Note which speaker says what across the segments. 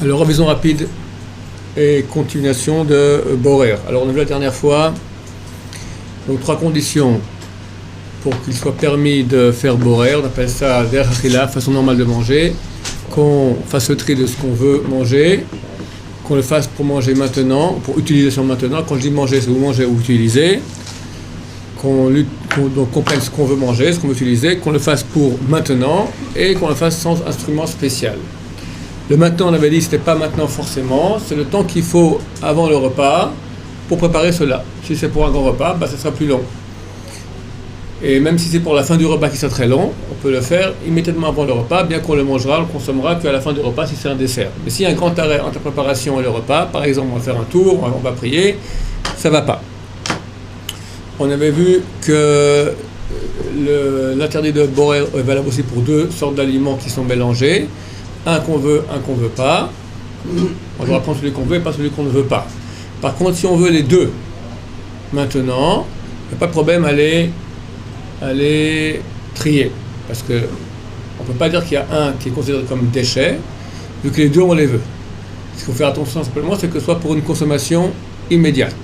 Speaker 1: Alors, revision rapide et continuation de Borer. Alors, on a vu la dernière fois, donc 3 conditions pour qu'il soit permis de faire Borer. On appelle ça der achila, façon normale de manger, qu'on fasse le tri de ce qu'on veut manger, qu'on le fasse pour manger maintenant, pour utilisation maintenant. Quand je dis manger, c'est vous manger ou utiliser. Qu'on comprenne ce qu'on veut manger, ce qu'on veut utiliser, qu'on le fasse pour maintenant et qu'on le fasse sans instrument spécial. Le maintenant, on avait dit, c'était pas maintenant forcément, c'est le temps qu'il faut avant le repas pour préparer cela. Si c'est pour un grand repas, ça sera plus long. Et même si c'est pour la fin du repas qui sera très long, on peut le faire immédiatement avant le repas, bien qu'on le mangera, on le consommera qu'à la fin du repas si c'est un dessert. Mais s'il y a un grand arrêt entre la préparation et le repas, par exemple, on va faire un tour, on va prier, ça va pas. On avait vu que l'interdit de Borer est valable aussi pour 2 sortes d'aliments qui sont mélangés. Un qu'on veut pas. On doit prendre celui qu'on veut et pas celui qu'on ne veut pas. Par contre, si on veut les 2 maintenant, il n'y a pas de problème à les trier. Parce que on ne peut pas dire qu'il y a un qui est considéré comme déchet, vu que les 2 on les veut. Ce qu'il faut faire attention simplement, c'est que ce soit pour une consommation immédiate.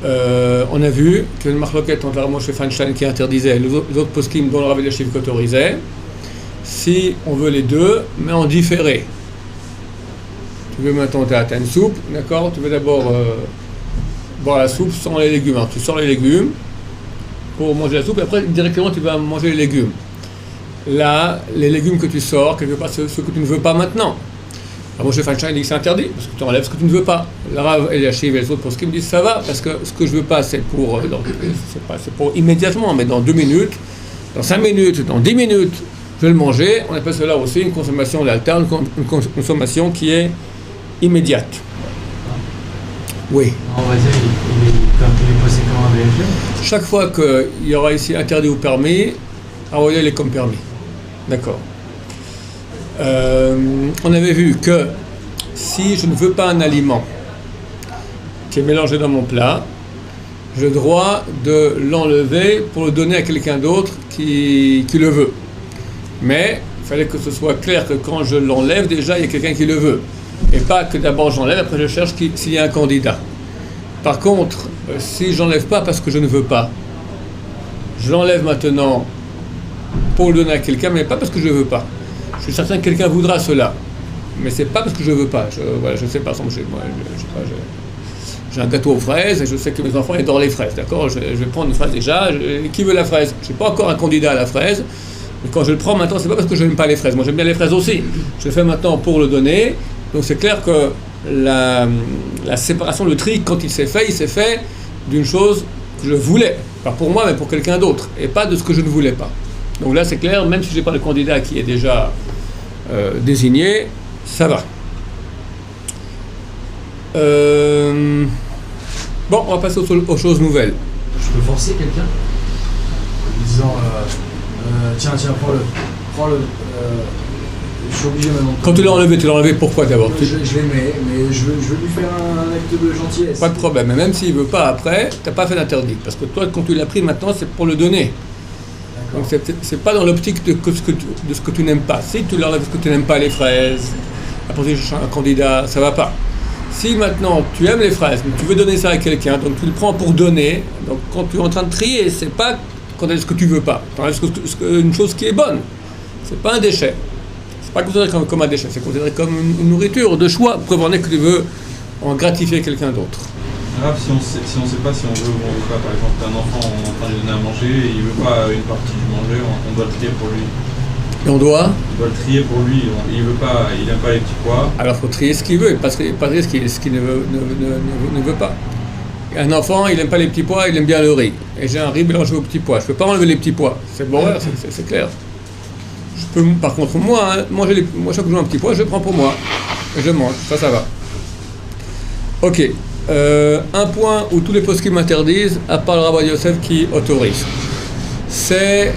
Speaker 1: On a vu qu'il y a une marloquette entre la Moshe Feinstein qui interdisait et les autres poskim dont le Rav Eliashiv qui autorisait. Si on veut les 2, mais en différé. Tu veux maintenant, tu as une soupe, d'accord? Tu veux d'abord boire la soupe sans les légumes. Alors, tu sors les légumes pour manger la soupe et après directement tu vas manger les légumes. Là, les légumes que tu sors, quelque part, ceux que tu ne veux pas maintenant. Alors, Moshe Feinstein dit que c'est interdit, parce que tu enlèves ce que tu ne veux pas. Le Rav Eliashiv et les autres poskim disent ça va, parce que ce que je veux pas, c'est pour immédiatement, mais dans 2 minutes, dans 5 minutes, dans 10 minutes. Je vais le manger, on appelle cela aussi une consommation d'alterne, une consommation qui est immédiate. Oui.
Speaker 2: On va dire, il est posé comme un VFG.
Speaker 1: Chaque fois qu'il y aura ici interdit ou permis, il est comme permis. D'accord. On avait vu que si je ne veux pas un aliment qui est mélangé dans mon plat, j'ai le droit de l'enlever pour le donner à quelqu'un d'autre qui le veut. Mais il fallait que ce soit clair que quand je l'enlève, déjà, il y a quelqu'un qui le veut. Et pas que d'abord j'enlève, après je cherche s'il y a un candidat. Par contre, si je n'enlève pas parce que je ne veux pas, je l'enlève maintenant pour le donner à quelqu'un, mais pas parce que je ne veux pas. Je suis certain que quelqu'un voudra cela. Mais c'est pas parce que je ne veux pas. Je sais par exemple, j'ai un gâteau aux fraises et je sais que mes enfants adorent les fraises. D'accord, je vais prendre une fraise déjà. Qui veut la fraise? Je n'ai pas encore un candidat à la fraise. Mais quand je le prends maintenant, c'est pas parce que je n'aime pas les fraises. Moi, j'aime bien les fraises aussi. Je le fais maintenant pour le donner. Donc, c'est clair que la séparation, le tri, quand il s'est fait d'une chose que je voulais. Pas pour moi, mais pour quelqu'un d'autre. Et pas de ce que je ne voulais pas. Donc là, c'est clair, même si je n'ai pas le candidat qui est déjà désigné, ça va. Bon, on va passer aux choses nouvelles.
Speaker 2: Je peux forcer quelqu'un en disant tiens, prends-le. Je suis obligé maintenant.
Speaker 1: Quand tu l'as enlevé pourquoi d'abord?
Speaker 2: Je l'aimais, mais je veux lui faire un acte de gentillesse.
Speaker 1: Pas de problème, mais même s'il ne veut pas après, tu n'as pas fait d'interdit. Parce que toi, quand tu l'as pris maintenant, c'est pour le donner. Donc c'est pas dans l'optique de ce que tu n'aimes pas. Si tu l'enlèves parce que tu n'aimes pas les fraises, après tu cherches un candidat, ça va pas. Si maintenant tu aimes les fraises, mais tu veux donner ça à quelqu'un, donc tu le prends pour donner, donc quand tu es en train de trier, c'est pas quand est-ce que tu veux pas. Tu enlèves une chose qui est bonne. C'est pas un déchet. C'est pas considéré comme un déchet, c'est considéré comme une nourriture de choix, preuve en est que tu veux en gratifier quelqu'un d'autre.
Speaker 3: Grave, si on sait pas si on veut ou on veut pas, par exemple, un enfant on est en train de lui donner à manger et il veut pas une partie du manger, on doit le trier pour lui.
Speaker 1: Et on doit
Speaker 3: le trier pour lui, il veut pas, il n'aime pas les petits pois.
Speaker 1: Alors il faut trier ce qu'il veut, et pas trier ce qu'il ne veut pas. Un enfant, il n'aime pas les petits pois, il aime bien le riz. Et j'ai un riz mélangé aux petits pois. Je ne peux pas enlever les petits pois. C'est bon, c'est clair. Je peux, par contre, moi, moi chaque jour un petit pois, je le prends pour moi. Et je mange, ça va. Ok. Un point où tous les poskim m'interdisent, à part le Rabbi Yosef qui autorise. C'est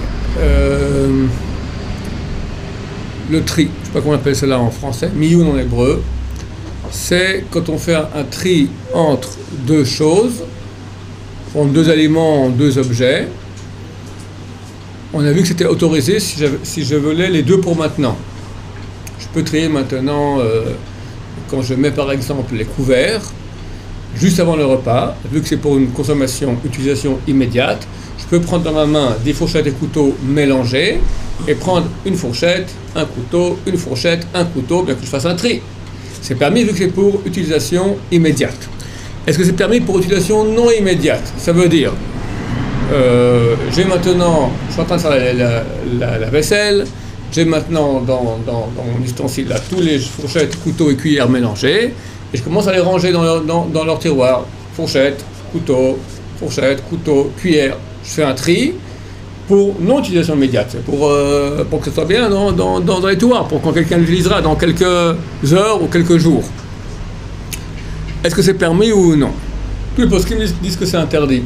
Speaker 1: le tri. Je ne sais pas comment on appelle cela en français. Miyun en hébreu. C'est quand on fait un tri entre 2 choses, entre 2 aliments, 2 objets. On a vu que c'était autorisé si je voulais les 2 pour maintenant. Je peux trier maintenant, quand je mets par exemple les couverts, juste avant le repas, vu que c'est pour une utilisation immédiate, je peux prendre dans ma main des fourchettes et couteaux mélangés et prendre une fourchette, un couteau, une fourchette, un couteau, bien que je fasse un tri. C'est permis vu que c'est pour utilisation immédiate. Est-ce que c'est permis pour utilisation non immédiate? Ça veut dire, j'ai maintenant, je suis en train de faire la vaisselle, j'ai maintenant dans mon ustensile là, tous les fourchettes, couteaux et cuillères mélangés, et je commence à les ranger dans leur tiroir. Fourchette, couteau, cuillère. Je fais un tri pour non-utilisation immédiate, pour que ce soit bien dans les tiroirs, pour quand quelqu'un l'utilisera dans quelques heures ou quelques jours. Est-ce que c'est permis ou non? Tous les poskim disent que c'est interdit.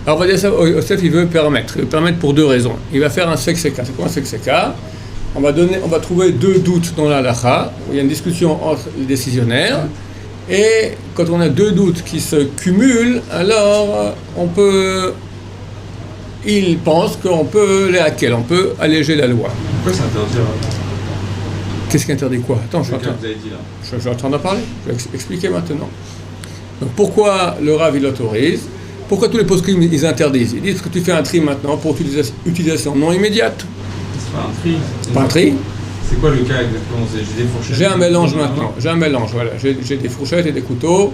Speaker 1: Alors on va dire ça, Yosef il veut permettre pour deux raisons. Il va faire un sekseka. C'est quoi un sekseka? On va trouver deux doutes dans la halakha, où il y a une discussion entre les décisionnaires, et quand on a deux doutes qui se cumulent, alors il pense qu'on peut les hacker, on peut alléger la loi.
Speaker 3: Pourquoi c'est interdit?
Speaker 1: Qu'est-ce qui interdit quoi? Attends, je suis en train d'en parler, je vais expliquer maintenant. Donc pourquoi le Rav il autorise? Pourquoi tous les poskim ils interdisent? Ils disent que tu fais un tri maintenant pour utilisation non immédiate.
Speaker 3: C'est pas un tri.
Speaker 1: C'est pas un tri?
Speaker 3: C'est quoi le cas exactement? J'ai des fourchettes.
Speaker 1: J'ai un mélange maintenant. J'ai un mélange, voilà. J'ai des fourchettes et des couteaux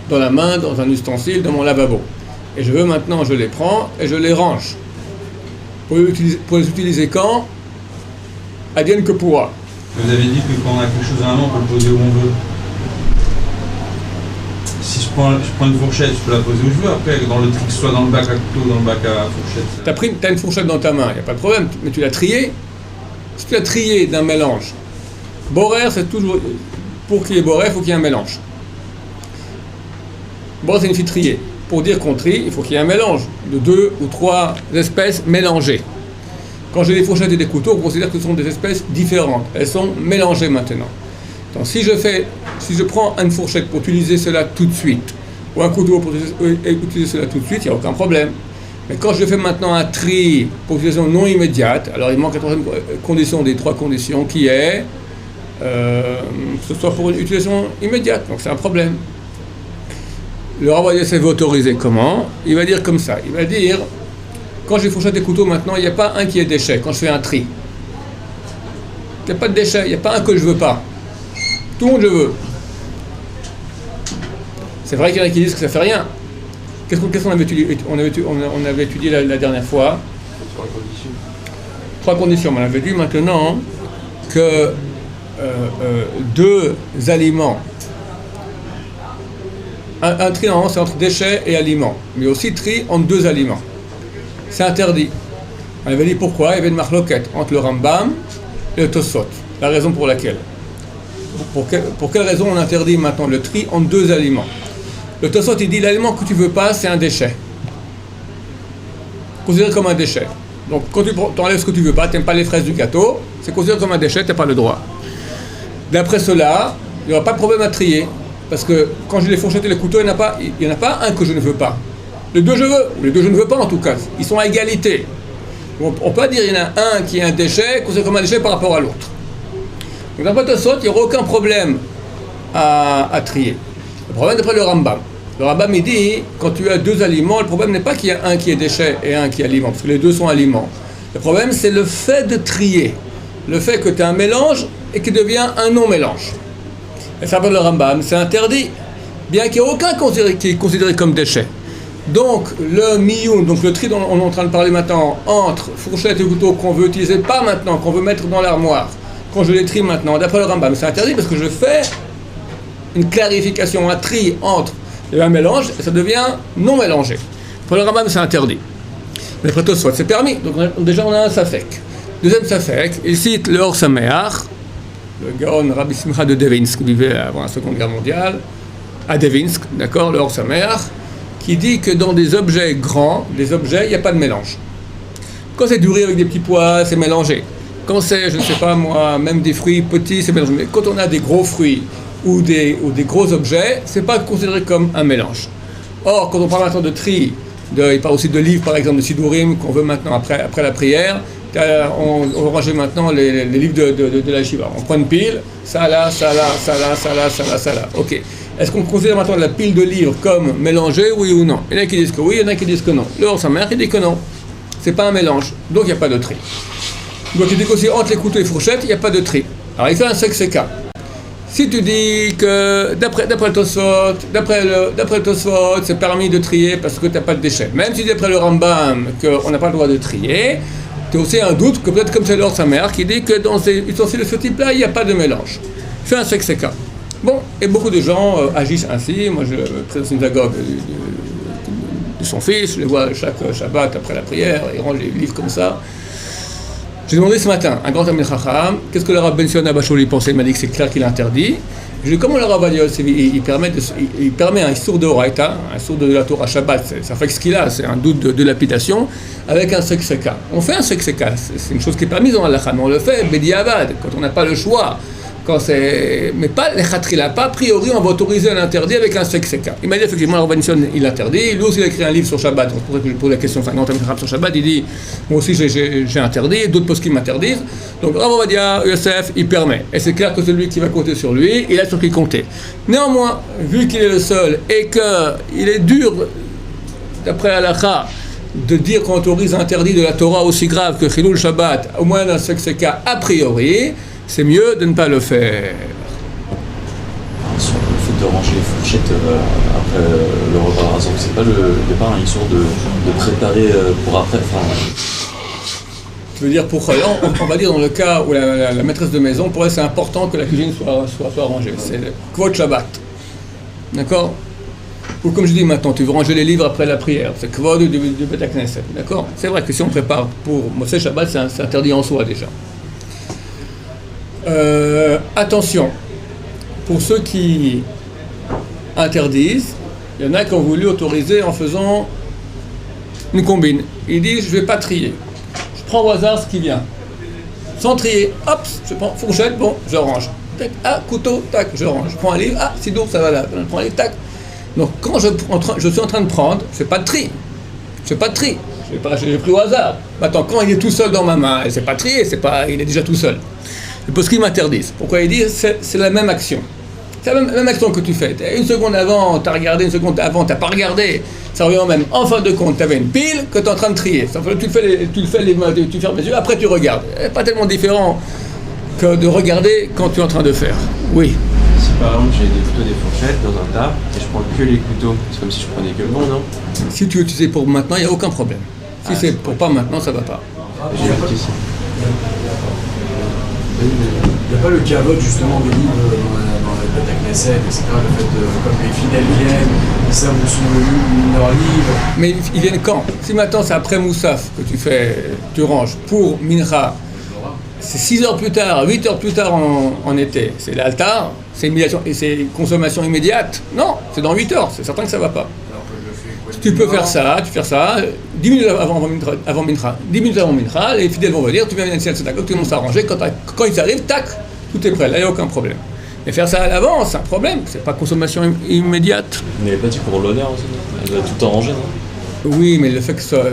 Speaker 1: dans la main, dans un ustensile, dans mon lavabo. Et je veux maintenant, je les prends et je les range. Pour les utiliser quand? Advienne que pourra.
Speaker 3: Vous avez dit que quand on a quelque chose à la main, on peut le poser où on veut. Si je prends une fourchette, je peux la poser où je veux. Après, dans le tri, que ce soit dans le bac à couteau, dans le bac à fourchette.
Speaker 1: T'as une fourchette dans ta main, il n'y a pas de problème, mais tu l'as triée. Si tu l'as triée d'un mélange, borer, c'est toujours. Pour qu'il y ait borer, il faut qu'il y ait un mélange. Borer, c'est une fille triée. Pour dire qu'on trie, il faut qu'il y ait un mélange de 2 ou 3 espèces mélangées. Quand j'ai des fourchettes et des couteaux, on considère que ce sont des espèces différentes. Elles sont mélangées maintenant. Donc si je prends une fourchette pour utiliser cela tout de suite, ou un couteau pour utiliser cela tout de suite, il n'y a aucun problème. Mais quand je fais maintenant un tri pour utilisation non immédiate, alors il manque la troisième condition des 3 conditions qui est que ce soit pour une utilisation immédiate. Donc c'est un problème. Le Rav Ovadia Yosef va autoriser comment? Il va dire comme ça. Il va dire, quand j'ai fourchette et couteau maintenant, il n'y a pas un qui est déchet, quand je fais un tri. Il n'y a pas de déchet, il n'y a pas un que je ne veux pas. Tout le monde je veux. C'est vrai qu'il y en a qui disent que ça ne fait rien. Qu'est-ce qu'on avait étudié? On avait étudié la dernière fois. 3 conditions. On avait dit maintenant que 2 aliments. Un tri normalement c'est entre déchets et aliments, mais aussi tri entre 2 aliments. C'est interdit. On avait dit pourquoi? Il y avait une marloquette entre le Rambam et le Tosfot. La raison pour laquelle? Pour quelle raison on interdit maintenant le tri entre 2 aliments? Le Tosfot il dit l'aliment que tu veux pas c'est un déchet. Considéré comme un déchet. Donc quand tu enlèves ce que tu veux pas, tu n'aimes pas les fraises du gâteau, c'est considéré comme un déchet, tu n'as pas le droit. D'après cela, il n'y aura pas de problème à trier. Parce que quand j'ai les fourchettes et les couteaux, il n'y en a pas un que je ne veux pas. Les 2 je veux, ou les 2 je ne veux pas en tout cas. Ils sont à égalité. On peut pas dire qu'il y en a un qui est un déchet, considéré comme un déchet par rapport à l'autre. Donc dans le Tosfot, il n'y aura aucun problème à trier. Le problème d'après le Rambam. Le Rambam il dit, quand tu as 2 aliments, le problème n'est pas qu'il y a un qui est déchet et un qui est aliment, parce que les 2 sont aliments. Le problème c'est le fait de trier. Le fait que tu as un mélange et qu'il devient un non-mélange. Et ça s'appelle le Rambam, c'est interdit, bien qu'il n'y ait aucun qui est considéré comme déchet. Donc le miyun, donc le tri dont on est en train de parler maintenant, entre fourchette et couteau qu'on veut utiliser pas maintenant, qu'on veut mettre dans l'armoire, quand je les trie maintenant, d'après le Rambam, c'est interdit parce que je fais une clarification, un tri entre un mélange et ça devient non mélangé. Pour le Rambam, c'est interdit. Mais après Tosfot, c'est permis. Donc déjà on a un safek. Deuxième safek, il cite le Or Sameach, le Gaon Rabbi Simcha de Devinsk, qui vivait avant la Seconde Guerre mondiale, à Devinsk, d'accord, le Or Sameach, qui dit que dans des objets grands, des objets, il n'y a pas de mélange. Quand c'est du riz avec des petits pois, c'est mélangé. Quand c'est, je ne sais pas moi, même des fruits petits, c'est mélangé. Mais quand on a des gros fruits ou des gros objets, c'est pas considéré comme un mélange. Or, quand on parle maintenant de tri, il parle aussi de livres, par exemple, de Sidourim, qu'on veut maintenant après la prière, On va ranger maintenant les livres de la Shiva. On prend une pile, ça là, ça là, ça là, ça là, ça là, ça là. Ok. Est-ce qu'on considère maintenant la pile de livres comme mélangée, oui ou non? Il y en a qui disent que oui, il y en a qui disent que non. Le Or Sameach, il dit que non. C'est pas un mélange. Donc il n'y a pas de tri. Donc il dit qu'aussi entre les couteaux et les fourchettes, il n'y a pas de tri. Alors il fait un sexe-cas. Si tu dis que d'après le Tosfot, d'après le Tosfot, c'est permis de trier parce que tu n'as pas de déchets. Même si d'après le Rambam qu'on n'a pas le droit de trier, tu as aussi un doute que peut-être comme c'est l'Or Sameach qui dit que dans ces ustensiles de ce type-là, il n'y a pas de mélange. Fais un sexe-cas. Bon, et beaucoup de gens agissent ainsi. Moi, je présente une synagogue de son fils, je les vois chaque Shabbat après la prière, ils rangent les livres comme ça. J'ai demandé ce matin, un grand Talmid Chacham, qu'est-ce que le Rav Ben Sion Abasholi pensait? Il m'a dit que c'est clair qu'il interdit. Je lui ai dit, comment le Rav Yosef, il permet un sourd de Horaïta, un sourd de la Torah Shabbat, ça fait ce qu'il a, c'est un doute de lapidation, avec un sekseka. On fait un sekseka, c'est une chose qui est permise dans l'Halakha, mais on le fait Bediavad, quand on n'a pas le choix. Mais pas les khatrila, pas a priori on va autoriser un interdit avec un sekseka. Il m'a dit effectivement la Rav Ben Sion il interdit, lui aussi il a écrit un livre sur Shabbat, c'est pour ça que je pose la question 50 sur Shabbat, il dit moi aussi j'ai interdit, d'autres poskim m'interdisent, donc Rav Ovadia Yosef il permet, et c'est clair que celui qui va compter sur lui, il a sur qui compter. Néanmoins, vu qu'il est le seul et qu'il est dur, d'après Halakha, de dire qu'on autorise un interdit de la Torah aussi grave que Chilul Shabbat, au moins dans ce sekseka a priori, c'est mieux de ne pas le faire.
Speaker 4: Sur le fait de ranger les fourchettes après le repas, par exemple, c'est pas il n'y a pas un histoire de préparer pour après.
Speaker 1: Tu veux dire pour on va dire dans le cas où la maîtresse de maison, pour elle c'est important que la cuisine soit rangée. C'est le Kvod Shabbat. D'accord? Ou comme je dis maintenant, tu veux ranger les livres après la prière. C'est Kvod du Bet HaKnesset. D'accord? C'est vrai que si on prépare pour Moshe Shabbat, c'est interdit en soi déjà. Attention, pour ceux qui interdisent, il y en a qui ont voulu autoriser en faisant une combine. Ils disent je ne vais pas trier, je prends au hasard ce qui vient, sans trier, hop, je prends fourchette, bon, je range, tac, ah, couteau, tac, je range, je prends un livre, ah, sinon ça va là, je prends un livre, tac. Donc quand je suis en train de prendre, je ne fais pas de tri, j'ai pris au hasard. Maintenant, quand il est tout seul dans ma main, et c'est pas trié, il est déjà tout seul. Le poskim m'interdisent. Pourquoi ils disent c'est la même action. C'est la même action que tu fais. Une seconde avant, tu as regardé, une seconde avant, tu n'as pas regardé. Ça revient au même. En fin de compte, tu avais une pile que tu es en train de trier. Tu fermes les yeux, après tu regardes. C'est pas tellement différent que de regarder quand tu es en train de faire. Oui.
Speaker 5: Si par exemple j'ai des couteaux, des fourchettes dans un tas et je prends que les couteaux, c'est comme si je prenais que le bon, non?
Speaker 1: Si tu veux utiliser pour maintenant, il n'y a aucun problème. Si c'est pour pas maintenant, ça va pas.
Speaker 5: J'ai une question.
Speaker 2: Il n'y a pas le cavote justement des livres dans le Bet HaKnesset, etc. Le fait de, comme les fidèles viennent, ils savent où sont leurs livres.
Speaker 1: Mais ils viennent quand? Si maintenant c'est après Moussaf que tu ranges pour Mincha, c'est 6 heures plus tard, 8 heures plus tard en été, c'est l'altar, c'est immédiation, et c'est consommation immédiate. Non, c'est dans 8 heures, c'est certain que ça va pas. Tu peux faire ça, 10 minutes avant Mincha. 10 minutes avant Mincha, les fidèles vont venir, tu viens à synagogue, tout le monde s'arrange, quand ils arrivent, tac, tout est prêt, là il n'y a aucun problème. Mais faire ça à l'avance, c'est un problème, c'est pas consommation immédiate.
Speaker 4: Mais pas dit pour l'honneur aussi, elle doit tout arranger, non?
Speaker 1: Oui, mais le fait que ce soit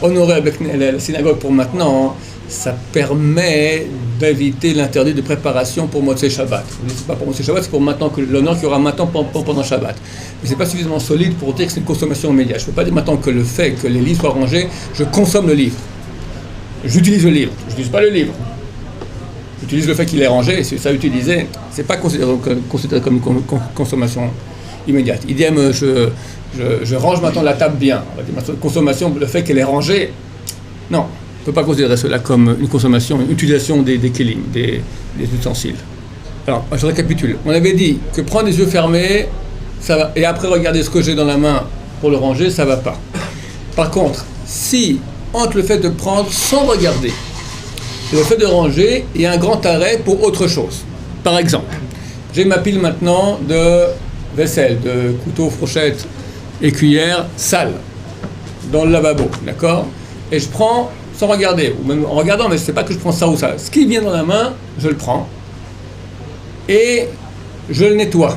Speaker 1: honoré avec la synagogue pour maintenant, ça permet d'éviter l'interdit de préparation pour Motzei Shabbat. C'est pas pour Motzei Shabbat, c'est pour maintenant, que l'honneur qu'il y aura maintenant pendant Shabbat. Mais c'est pas suffisamment solide pour dire que c'est une consommation immédiate. Je ne peux pas dire maintenant que le fait que les livres soient rangés, je consomme le livre. J'utilise le livre, je n'utilise pas le livre. J'utilise le fait qu'il est rangé, et si ça utilisé, c'est pas considéré comme une consommation immédiate. Idem, je range maintenant la table bien. On va dire, consommation, le fait qu'elle est rangée, non. On ne peut pas considérer cela comme une consommation, une utilisation des kelim, des ustensiles. Alors, je récapitule. On avait dit que prendre les yeux fermés, ça va, et après regarder ce que j'ai dans la main pour le ranger, ça ne va pas. Par contre, si, entre le fait de prendre sans regarder et le fait de ranger, il y a un grand arrêt pour autre chose. Par exemple, j'ai ma pile maintenant de vaisselle, de couteaux, fourchettes et cuillères sales dans le lavabo, d'accord? Et je prends sans regarder, ou même en regardant, mais je ne sais pas que je prends ça ou ça. Ce qui vient dans la main, je le prends et je le nettoie.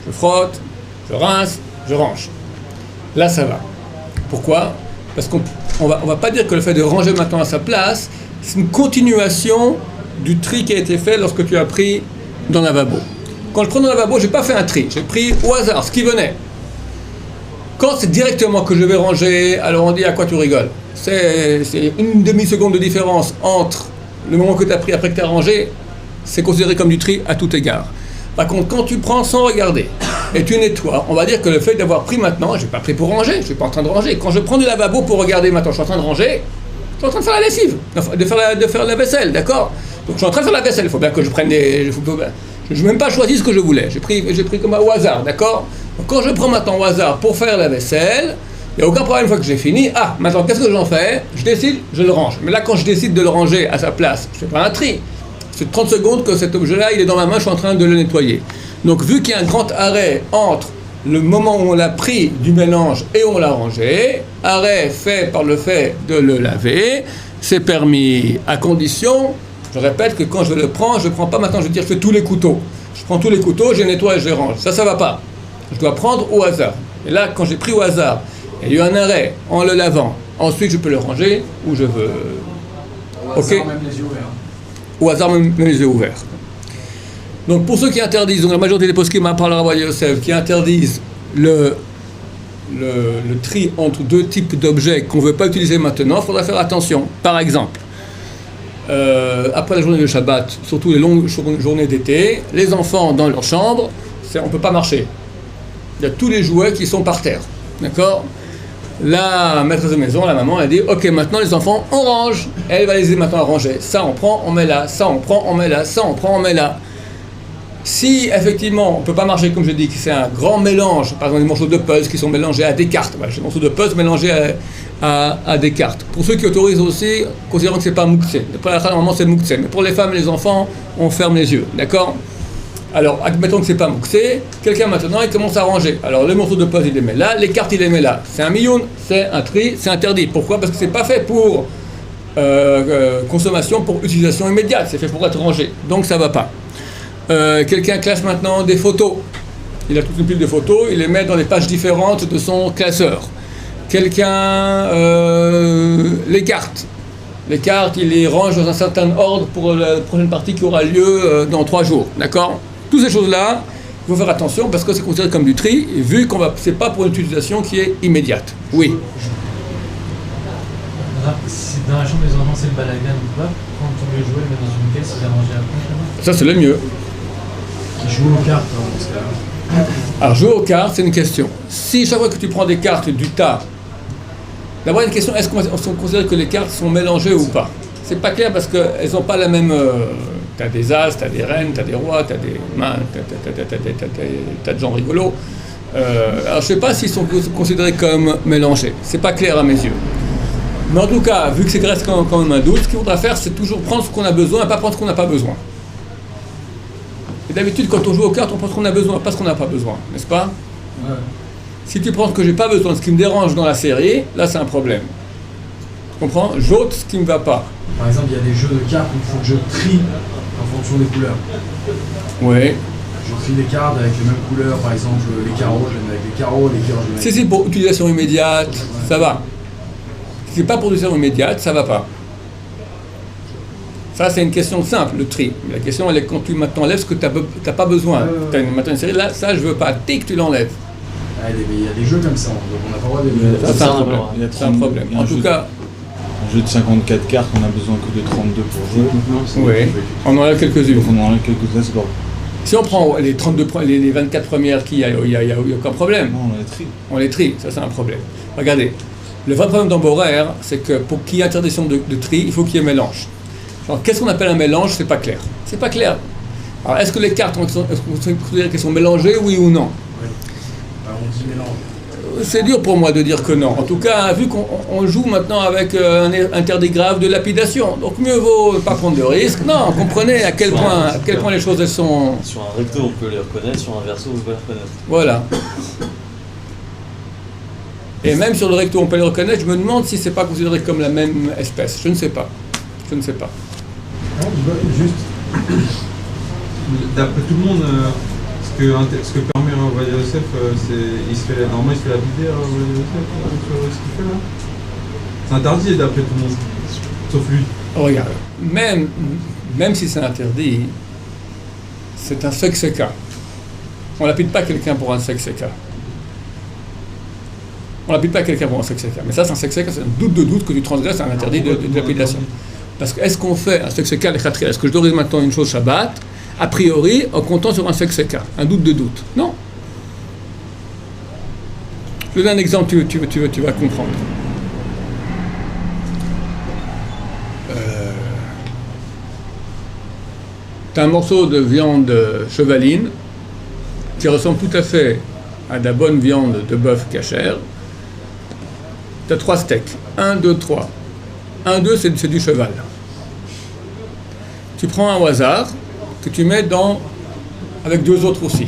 Speaker 1: Je frotte, je rince, je range. Là, ça va. Pourquoi? parce qu'on va pas dire que le fait de ranger maintenant à sa place, c'est une continuation du tri qui a été fait lorsque tu as pris dans le lavabo. Quand je prends dans le lavabo, j'ai pas fait un tri, j'ai pris au hasard ce qui venait. Quand c'est directement que je vais ranger, alors on dit à quoi tu rigoles. C'est une demi-seconde de différence entre le moment que tu as pris après que tu as rangé, c'est considéré comme du tri à tout égard. Par contre, quand tu prends sans regarder et tu nettoies, on va dire que le fait d'avoir pris maintenant, j'ai pas pris pour ranger, je suis pas en train de ranger. Quand je prends du lavabo pour regarder maintenant, je suis en train de ranger, je suis en train de faire la lessive, de faire la vaisselle, d'accord? Donc je suis en train de faire la vaisselle, il faut bien que je prenne des... Je n'ai même pas choisi ce que je voulais, j'ai pris comme au hasard, d'accord? Donc quand je prends maintenant au hasard pour faire la vaisselle, il n'y a aucun problème une fois que j'ai fini. Ah, maintenant qu'est-ce que j'en fais? Je décide, je le range. Mais là quand je décide de le ranger à sa place, je ne fais pas un tri. C'est 30 secondes que cet objet-là, il est dans ma main, je suis en train de le nettoyer. Donc vu qu'il y a un grand arrêt entre le moment où on l'a pris du mélange et on l'a rangé, arrêt fait par le fait de le laver, c'est permis à condition, je répète que quand je le prends, je ne prends pas maintenant, je veux dire, je fais tous les couteaux. Je prends tous les couteaux, je les nettoie et je les range. Ça va pas. Je dois prendre au hasard. Et là, quand j'ai pris au hasard, il y a eu un arrêt en le lavant, ensuite je peux le ranger où je veux.
Speaker 2: Au hasard, même les yeux ouverts.
Speaker 1: Au hasard, même les yeux ouverts. Donc pour ceux qui interdisent, donc la majorité des poskim par le Rabbi Yosef, qui interdisent le tri entre deux types d'objets qu'on ne veut pas utiliser maintenant, il faudra faire attention. Par exemple, après la journée de Shabbat, surtout les longues journées d'été, les enfants dans leur chambre, on ne peut pas marcher. Il y a tous les jouets qui sont par terre. D'accord? La maîtresse de maison, la maman, elle dit ok, maintenant les enfants, on range. Elle va les aider maintenant à ranger. Ça on prend, on met là. Ça on prend, on met là. Ça on prend, on met là. Si effectivement on ne peut pas marcher, comme je dis, que c'est un grand mélange, par exemple des morceaux de puzzle qui sont mélangés à des cartes, des morceaux de puzzle mélangés à des cartes. Pour ceux qui autorisent aussi, considérant que c'est pas mouktsé. Après la normalement c'est mouktsé. Mais pour les femmes et les enfants, on ferme les yeux. D'accord? Alors, admettons que c'est pas mouxé, quelqu'un maintenant il commence à ranger. Alors, le morceau de puzzle il les met là, les cartes il les met là. C'est un million, c'est un tri, c'est interdit. Pourquoi? Parce que c'est pas fait pour consommation, pour utilisation immédiate, c'est fait pour être rangé. Donc ça va pas. Quelqu'un classe maintenant des photos. Il a toute une pile de photos, il les met dans des pages différentes de son classeur. Quelqu'un, les cartes. Les cartes, il les range dans un certain ordre pour la prochaine partie qui aura lieu dans 3 jours. D'accord? Toutes ces choses-là, il faut faire attention parce que c'est considéré comme du tri, et vu qu'on va, c'est pas pour une utilisation qui est immédiate. Oui.
Speaker 6: Si dans la chambre des enfants c'est le balagan ou pas, quand on veut jouer, le mettre dans une caisse, il est rangé après.
Speaker 1: Ça c'est le mieux.
Speaker 2: Qui joue aux cartes dans ce cas-là.
Speaker 1: Alors jouer aux cartes, c'est une question. Si chaque fois que tu prends des cartes du tas, d'abord une question, est-ce qu'on considère que les cartes sont mélangées ou pas? C'est pas clair parce qu'elles n'ont pas la même... t'as des as, t'as des reines, t'as des rois, t'as des mains, t'as de gens rigolos. Alors je sais pas s'ils sont considérés comme mélangés. C'est pas clair à mes yeux. Mais en tout cas, vu que c'est reste quand même un doute, ce qu'il faudra faire, c'est toujours prendre ce qu'on a besoin et pas prendre ce qu'on n'a pas besoin. Et d'habitude, quand on joue aux cartes, on prend ce qu'on a besoin, pas ce qu'on n'a pas besoin, n'est-ce pas?
Speaker 2: Ouais.
Speaker 1: Si tu prends ce que j'ai pas besoin, ce qui me dérange dans la série, là c'est un problème. Tu comprends? J'ôte ce qui me va pas.
Speaker 2: Par exemple, il y a des jeux de cartes où il faut que je trie en fonction des couleurs.
Speaker 1: Oui.
Speaker 2: Je trie les cartes avec les mêmes couleurs, par exemple les carreaux, je les mets avec les carreaux, les cœurs, je les mets
Speaker 1: Si
Speaker 2: avec...
Speaker 1: c'est pour utilisation immédiate, ça va. Si c'est pas pour utilisation immédiate, ça va pas. Ça c'est une question simple, le tri. La question elle est quand tu t'enlèves ce que tu n'as pas besoin. Tu as maintenant une série, là, ça je veux pas. Dès que tu l'enlèves.
Speaker 2: Ah, il y a des jeux comme ça, donc on n'a pas le droit de...
Speaker 1: Ça, c'est un problème. En tout cas...
Speaker 7: Un jeu de 54 cartes, on a besoin que de 32 pour jouer.
Speaker 1: Oui, on en a quelques-unes.
Speaker 7: Donc on en a quelques-uns, c'est pas...
Speaker 1: Si on prend les 32, les 24 premières, il n'y a aucun problème.
Speaker 7: Non, on les trie.
Speaker 1: On les trie, ça c'est un problème. Regardez, le vrai problème dans Borer, c'est que pour qu'il y ait interdiction de tri, il faut qu'il y ait mélange. Alors qu'est-ce qu'on appelle un mélange? C'est pas clair. C'est pas clair. Alors est-ce que les cartes, est-ce que vous considérez qu'elles sont mélangées, oui ou non?
Speaker 2: Oui. Alors, on dit mélange.
Speaker 1: C'est dur pour moi de dire que non. En tout cas, vu qu'on joue maintenant avec un interdit grave de lapidation, donc mieux vaut pas prendre de risques. Non, comprenez à quel point les choses elles sont...
Speaker 4: Sur un recto, on peut les reconnaître, sur un verso, on peut les reconnaître.
Speaker 1: Voilà. Et même sur le recto, on peut les reconnaître. Je me demande si c'est pas considéré comme la même espèce. Je ne sais pas. Je ne sais pas.
Speaker 3: Non, juste, d'après tout le monde, ce que permet Rabbi Yosef, il se fait la vidéo, Rabbi Yosef, sur ce qu'il fait là. C'est interdit d'après tout le monde, sauf lui.
Speaker 1: Regarde, même si c'est interdit, c'est un sexe-cas. On n'applique pas quelqu'un pour un sexe-cas. On n'applique pas quelqu'un pour un sexe-cas. Mais ça, c'est un sexe-cas, c'est un doute que tu transgresses un interdit de l'application. Parce que est-ce qu'on fait un sexe-cas les khatria? Est-ce que je t'autorise maintenant une chose Shabbat, a priori, en comptant sur un sexe-cas? Un doute? Non. Je te donne un exemple, tu vas comprendre. Tu as un morceau de viande chevaline qui ressemble tout à fait à de la bonne viande de bœuf cachère. Tu as 3 steaks. 1, 2, 3. 1, 2, c'est du cheval. Tu prends un au hasard que tu mets avec 2 autres aussi.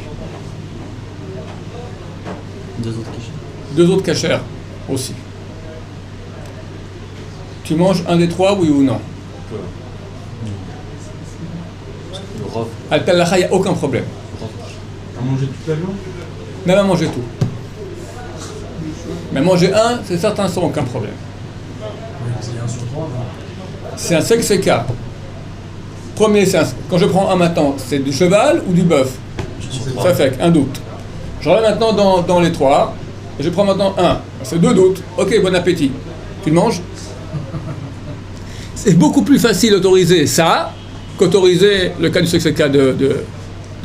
Speaker 4: 2 autres cachets.
Speaker 1: 2 autres cachères aussi. Tu manges un des 3, oui ou non?
Speaker 4: Le rov.
Speaker 1: Al-Talacha, il n'y a aucun problème.
Speaker 3: À manger toute la viande.
Speaker 1: Même à manger tout. Mais manger un, c'est certain, sans aucun problème.
Speaker 2: C'est 1 sur 3.
Speaker 1: C'est un sexe-cas. Premier, quand je prends un maintenant, c'est du cheval ou du bœuf? Ça fait un doute. Je reviens maintenant dans les 3, et je prends maintenant un. C'est 2 doutes. Ok, bon appétit. Tu le manges? C'est beaucoup plus facile d'autoriser ça qu'autoriser le cas du sexe-cas de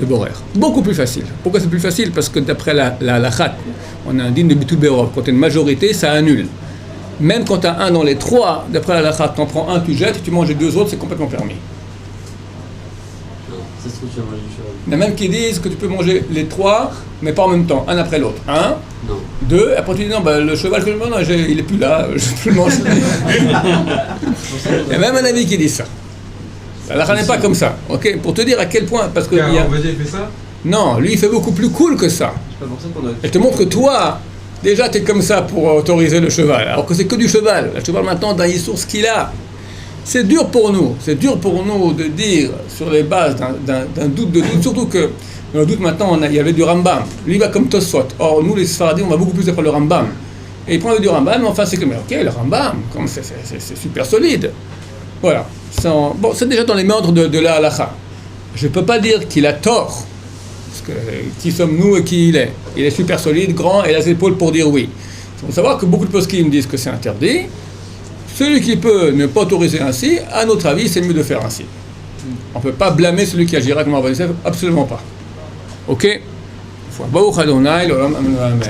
Speaker 1: Borer. Beaucoup plus facile. Pourquoi c'est plus facile? Parce que d'après la khat, on a un din de bitul berov. Quand tu as une majorité, ça annule. Même quand tu as un dans les 3, d'après la khat, tu en prends un, tu jettes, tu manges les 2 autres, c'est complètement permis.
Speaker 4: Ça se trouve, tu vas manger du cheval.
Speaker 1: Il y en a même qui disent que tu peux manger les 3, mais pas en même temps, un après l'autre. 1,
Speaker 4: Non.
Speaker 1: 2, après tu dis non, le cheval que je mange, il est plus là, je peux le manger. Il y a même un avis qui dit ça. La n'est pas comme ça, ok? Pour te dire à quel point, parce que
Speaker 3: Vas-y, fais ça.
Speaker 1: non, lui il fait beaucoup plus cool que ça.
Speaker 5: C'est pas pour ça qu'on a.
Speaker 1: Elle te montre que toi, déjà tu es comme ça pour autoriser le cheval, alors que c'est que du cheval. Le cheval maintenant, dans les sources qu'il a, c'est dur pour nous de dire sur les bases d'un doute, surtout que dans le doute maintenant, il y avait du Rambam. Lui il va comme Tosfot. Or nous les Sfaradim, on va beaucoup plus après le Rambam. Et il prend du Rambam, mais enfin c'est que, mais ok, le Rambam, c'est super solide. Voilà. Bon, c'est déjà dans les méandres de la halakha. Je ne peux pas dire qu'il a tort, parce que qui sommes-nous et qui il est? Il est super solide, grand, et a les épaules pour dire oui. Il faut savoir que beaucoup de poskim disent que c'est interdit. Celui qui peut ne pas autoriser ainsi, à notre avis, c'est mieux de faire ainsi. On ne peut pas blâmer celui qui agira comme Rabbi Yosef, absolument pas. Ok? Baruch Adonai, l'olam, amen, amen.